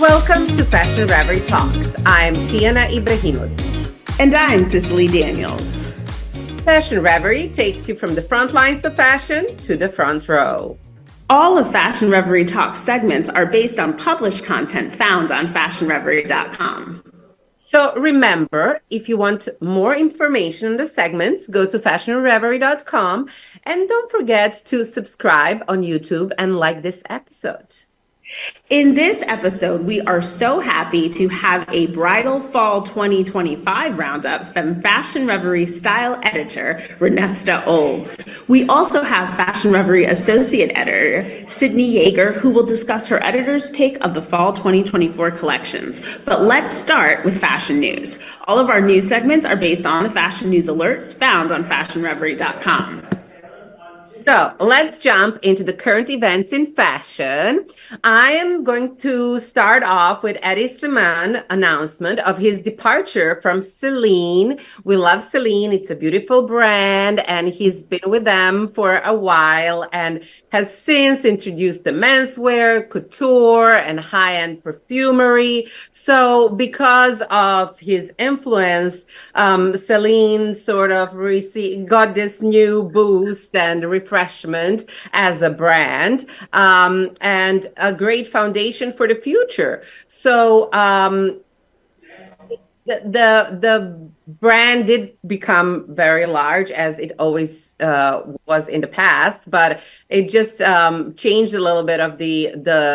Welcome to Fashion Reverie Talks. I'm Tijana Ibrahimovic. And I'm Cicily Daniels. Fashion Reverie takes you from the front lines of fashion to the front row. All of Fashion Reverie Talks segments are based on published content found on fashionreverie.com. So remember, if you want more information on the segments, go to fashionreverie.com and don't forget to subscribe on YouTube and like this episode. In this episode, we are so happy to have a bridal fall 2025 roundup from Fashion Reverie style editor, Renessta Olds. We also have Fashion Reverie associate editor, Sydney Yeager, who will discuss her editor's pick of the fall 2024 collections. But let's start with fashion news. All of our news segments are based on the fashion news alerts found on fashionreverie.com. So let's jump into the current events in fashion. I am going to start off with Hedi Slimane announcement of his departure from Celine. We love Celine. It's a beautiful brand, and he's been with them for a while and has since introduced the menswear, couture, and high-end perfumery. So because of his influence, Celine sort of got this new boost and refreshment as a brand, and a great foundation for the future. So the brand did become very large, as it always was in the past, but it just changed a little bit of the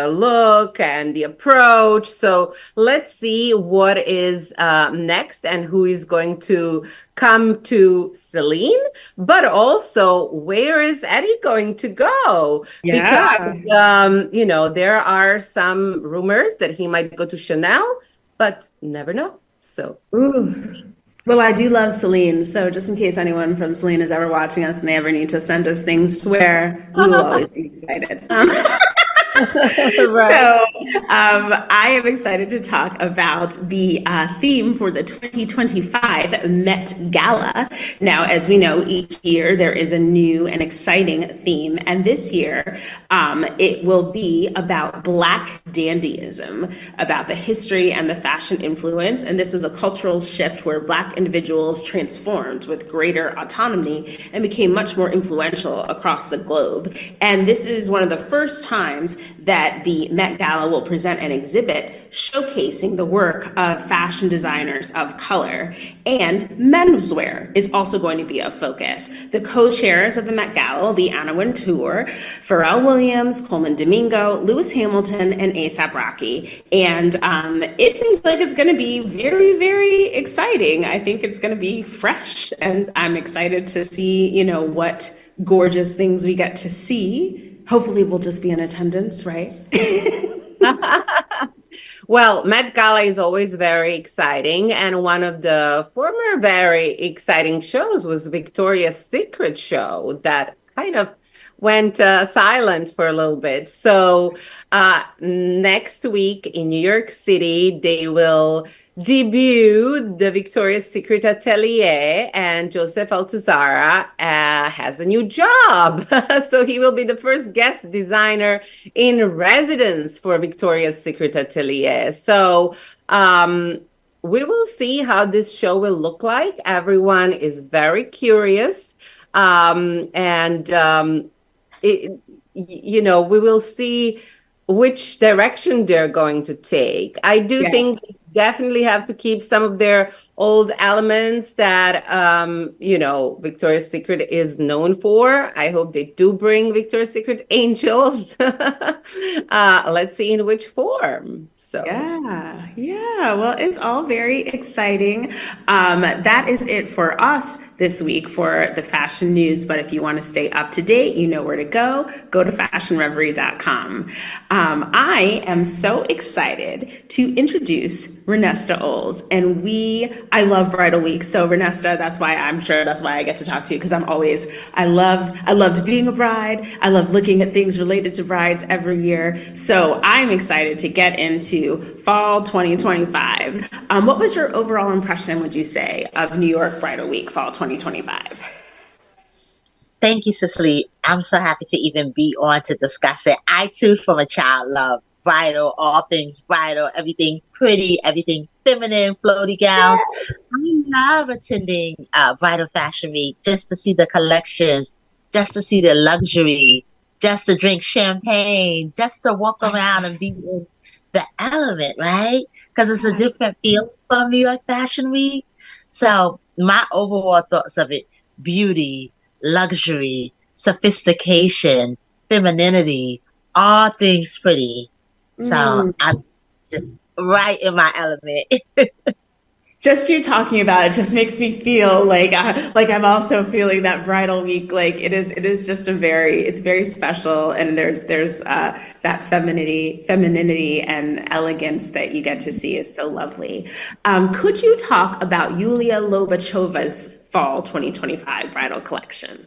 look and the approach. So let's see what is next and who is going to come to Celine, but also where is Hedi going to go? Yeah. Because there are some rumors that he might go to Chanel, but never know. So, Well, I do love Celine, so just in case anyone from Celine is ever watching us and they ever need to send us things to wear, we will always be excited. Right. So I am excited to talk about the theme for the 2025 Met Gala. Now, as we know, each year there is a new and exciting theme, and this year it will be about Black dandyism, about the history and the fashion influence. And this was a cultural shift where Black individuals transformed with greater autonomy and became much more influential across the globe. And this is one of the first times that the Met Gala will present an exhibit showcasing the work of fashion designers of color, and menswear is also going to be a focus. The co-chairs of the Met Gala will be Anna Wintour, Pharrell Williams, Coleman Domingo, Lewis Hamilton, and A$AP Rocky. And it seems like it's going to be very, very exciting. I think it's going to be fresh, and I'm excited to see, what gorgeous things we get to see. Hopefully we'll just be in attendance, right? Well, Met Gala is always very exciting, and one of the former very exciting shows was Victoria's Secret show that kind of went silent for a little bit. So next week in New York City, they will debut the Victoria's Secret atelier, and Joseph Altuzarra has a new job. So he will be the first guest designer in residence for Victoria's Secret atelier. So we will see how this show will look like. Everyone is very curious. We will see which direction they're going to take. I do think they definitely have to keep some of their old elements that, Victoria's Secret is known for. I hope they do bring Victoria's Secret angels. Let's see in which form. So Yeah. Well, it's all very exciting. That is it for us this week for the fashion news. But if you want to stay up to date, you know where to go. Go to fashionreverie.com. I am so excited to introduce Renessta Olds, and I love Bridal Week. So Renessta, that's why I get to talk to you, because I loved being a bride. I love looking at things related to brides every year. So I'm excited to get into fall 2025. What was your overall impression, would you say, of New York Bridal Week fall 2025? Thank you, Cicely. I'm so happy to even be on to discuss it. I too, from a child, love bridal, all things bridal, everything pretty, everything feminine, floaty gowns. I love attending Bridal Fashion Week just to see the collections, just to see the luxury, just to drink champagne, just to walk around and be in the element, right? Because it's a different feel from New York Fashion Week. So my overall thoughts of it, beauty, luxury, sophistication, femininity, all things pretty. So Mm. I'm just right in my element. Just you talking about it just makes me feel like I'm also feeling that bridal week. Like it is just it's very special, and there's that femininity and elegance that you get to see is so lovely. Could you talk about Yulia Lobachova's fall 2025 bridal collection?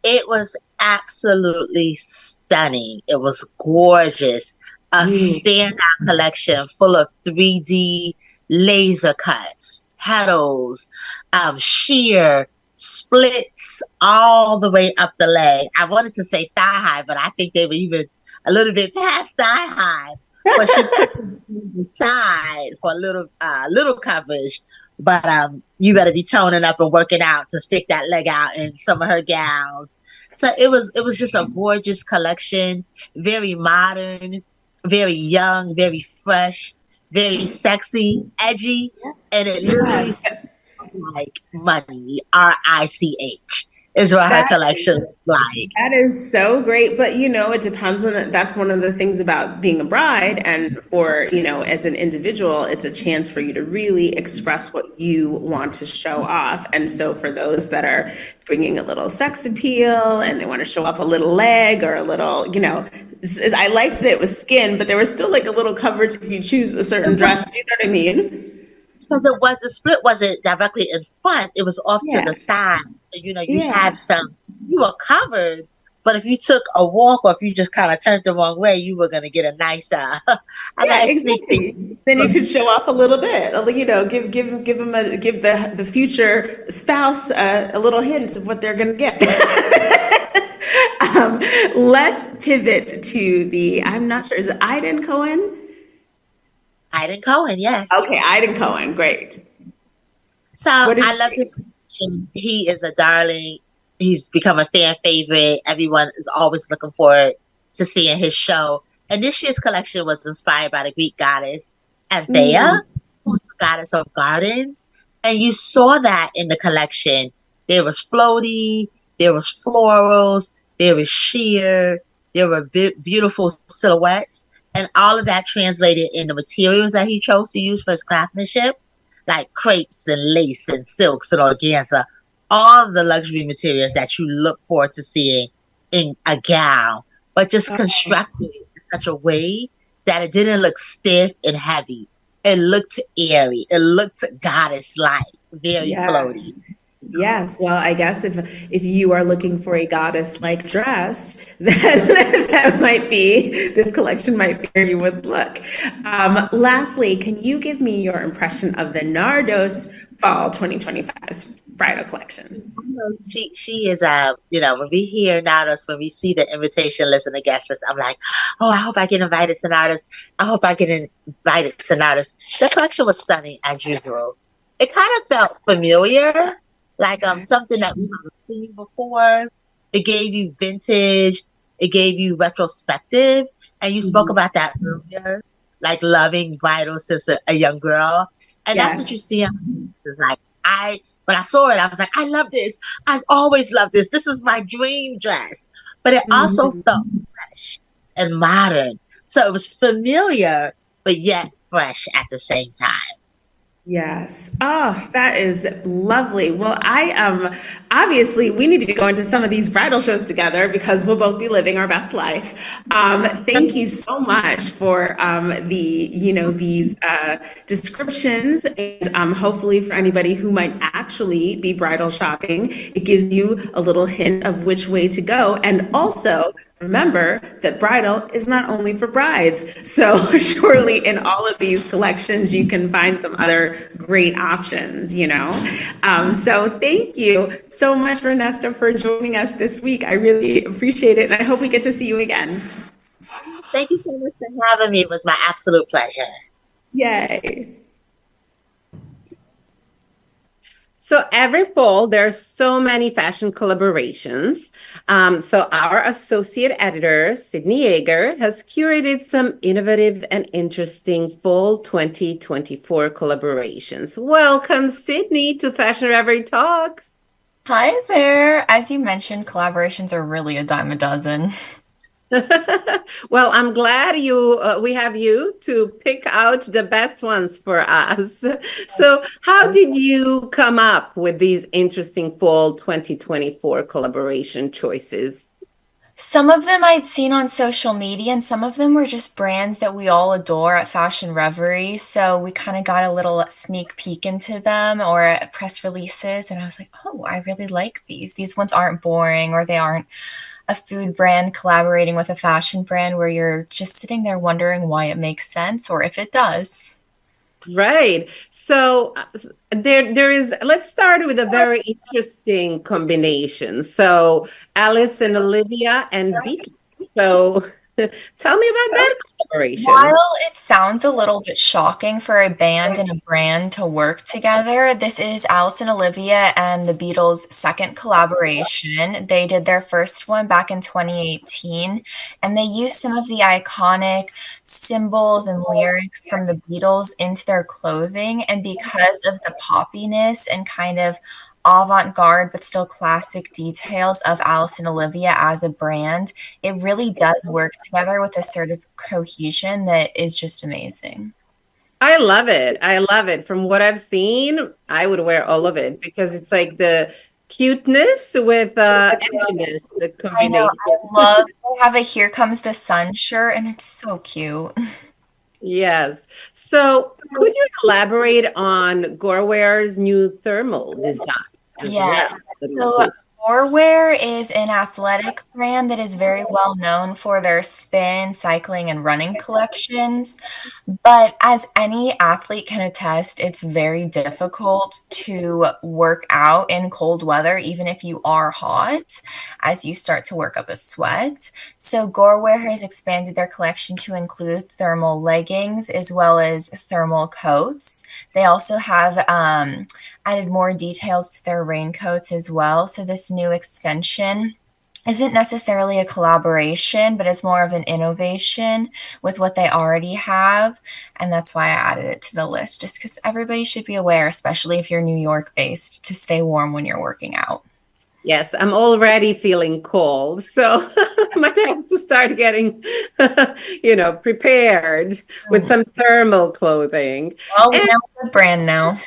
It was absolutely stunning. It was gorgeous. A Mm. standout collection full of 3D laser cuts, petals, sheer, splits all the way up the leg. I wanted to say thigh high, but I think they were even a little bit past thigh high. But she put them on the side for a little coverage. But you better be toning up and working out to stick that leg out in some of her gowns. So it was just a gorgeous collection, very modern, very young, very fresh, very sexy, edgy, and it literally Yes. sounds like money. RICH is what her That collection looks like. That is so great, but it depends on that's one of the things about being a bride, and for, as an individual, it's a chance for you to really express what you want to show off. And so for those that are bringing a little sex appeal and they want to show off a little leg or a little, I liked that it was skin, but there was still like a little coverage if you choose a certain dress. You know what I mean? Because the split wasn't directly in front, it was off to Yeah. the side. So, you Yeah. had you were covered, but if you took a walk or if you just kind of turned the wrong way, you were going to get a nice, a Yeah, nice sneak peek. exactly. Then you could show off a little bit, give them give the future spouse a little hint of what they're going to get. Let's pivot to I'm not sure, is it Iden Cohen? Iden Cohen, yes. Okay, Iden Cohen, great. So What did I you love think? his collection. He is a darling. He's become a fan favorite. Everyone is always looking forward to seeing his show. And this year's collection was inspired by the Greek goddess Mm. Anthea, who's the goddess of gardens. And you saw that in the collection. There was floaty, there was florals, there was sheer, there were beautiful silhouettes, and all of that translated in the materials that he chose to use for his craftsmanship, like crepes and lace and silks and organza, all of the luxury materials that you look forward to seeing in a gown, but just Oh, constructed in such a way that it didn't look stiff and heavy. It looked airy. It looked goddess-like, very floaty. yes. Yes, well, I guess if you are looking for a goddess like dress, then that might be this collection might be where you would look. Lastly, can you give me your impression of the Nardos Fall 2025 bridal collection? She is when we hear Nadas, when we see the invitation list and the guest list, I'm like, oh, I hope I get invited to Nadas. I hope I get invited to Nadas. The collection was stunning as usual. It kind of felt familiar, like Okay. something that we haven't seen before. It gave you vintage, it gave you retrospective, and you spoke Mhm. about that earlier, like loving bridal since a young girl. And that's what Yes. you see on is like when I saw it, I was like, I love this. I've always loved this. This is my dream dress. But it also Mhm. felt fresh and modern. So it was familiar, but yet fresh at the same time. Yes. Oh, that is lovely. Well, I obviously we need to be going to some of these bridal shows together because we'll both be living our best life. Thank you so much for these descriptions, and hopefully for anybody who might actually be bridal shopping, it gives you a little hint of which way to go, and also remember that bridal is not only for brides. So surely in all of these collections, you can find some other great options. So thank you so much, Renessta, for joining us this week. I really appreciate it. And I hope we get to see you again. Thank you so much for having me. It was my absolute pleasure. Yay. So every fall, there's so many fashion collaborations. So our associate editor, Sydney Yeager, has curated some innovative and interesting fall 2024 collaborations. Welcome, Sydney, to Fashion Reverie Talks. Hi there. As you mentioned, collaborations are really a dime a dozen. Well, I'm glad we have you to pick out the best ones for us. So, how did you come up with these interesting fall 2024 collaboration choices? Some of them I'd seen on social media, and some of them were just brands that we all adore at Fashion Reverie. So we kind of got a little sneak peek into them or press releases, and I was like, oh, I really like these. These ones aren't boring, or they aren't a food brand collaborating with a fashion brand where you're just sitting there wondering why it makes sense or if it does. Right. So there is, let's start with a very interesting combination. So Alice and Olivia and Beatles. So tell me about that collaboration. While it sounds a little bit shocking for a band and a brand to work together, this is Alice and Olivia and the Beatles' second collaboration. They did their first one back in 2018, and they used some of the iconic symbols and lyrics from the Beatles into their clothing. And because of the poppiness and kind of avant-garde but still classic details of Alice and Olivia as a brand, it really does work together with a sort of cohesion that is just amazing. I love it. I love it. From what I've seen, I would wear all of it because it's like the cuteness with edginess, the I know, combination. I love they have a Here Comes the Sun shirt, and it's so cute. Yes. So could you elaborate on Gorewear's new thermal designs as well? Yes. So Gorewear is an athletic brand that is very well known for their spin, cycling, and running collections. But as any athlete can attest, it's very difficult to work out in cold weather, even if you are hot, as you start to work up a sweat. So Gorewear has expanded their collection to include thermal leggings as well as thermal coats. They also have added more details to their raincoats as well. So this new extension isn't necessarily a collaboration, but it's more of an innovation with what they already have. And that's why I added it to the list, just because everybody should be aware, especially if you're New York based, to stay warm when you're working out. Yes, I'm already feeling cold, so I might have to start getting, prepared with some thermal clothing. Well, we know the brand now.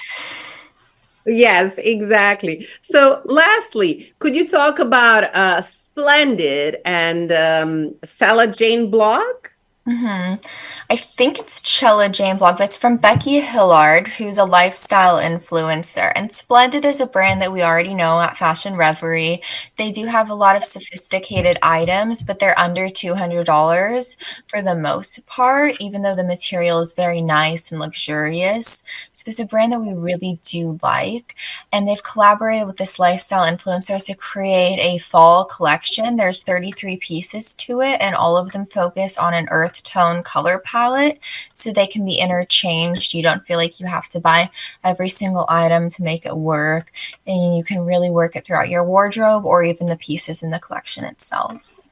Yes, exactly. So, lastly, could you talk about Splendid and Sarah Jane Block? I think it's Chella Jane Vlog, but it's from Becky Hillard, who's a lifestyle influencer. And Splendid is a brand that we already know at Fashion Reverie. They do have a lot of sophisticated items, but they're under $200 for the most part, even though the material is very nice and luxurious. So it's a brand that we really do like. And they've collaborated with this lifestyle influencer to create a fall collection. There's 33 pieces to it, and all of them focus on an earth tone color palette, so they can be interchanged. You don't feel like you have to buy every single item to make it work, and you can really work it throughout your wardrobe or even the pieces in the collection itself.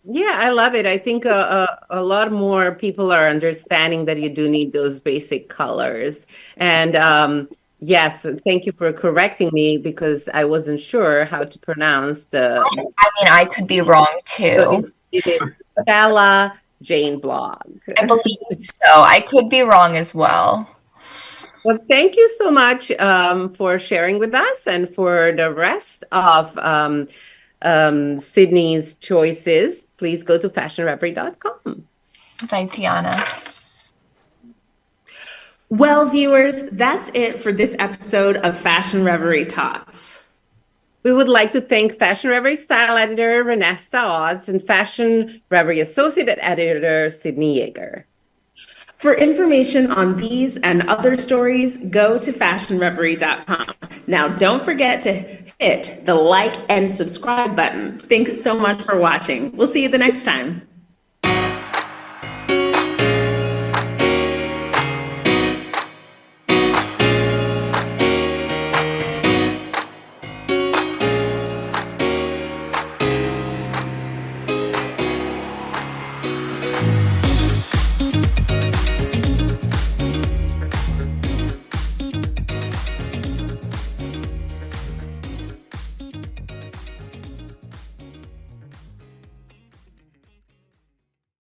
Yeah, I love it. I think a lot more people are understanding that you do need those basic colors. And yes, thank you for correcting me because I wasn't sure how to pronounce the. I mean, I could be wrong too. It is Sarah Jane Blog. I believe so. I could be wrong as well. Well, thank you so much for sharing with us and for the rest of Sydney's choices. Please go to fashionreverie.com. Bye, Tijana. Well, viewers, that's it for this episode of Fashion Reverie Talks. We would like to thank Fashion Reverie style editor Renessta Odds and Fashion Reverie associate editor Sydney Yeager. For information on these and other stories, go to fashionreverie.com. Now, don't forget to hit the like and subscribe button. Thanks so much for watching. We'll see you the next time.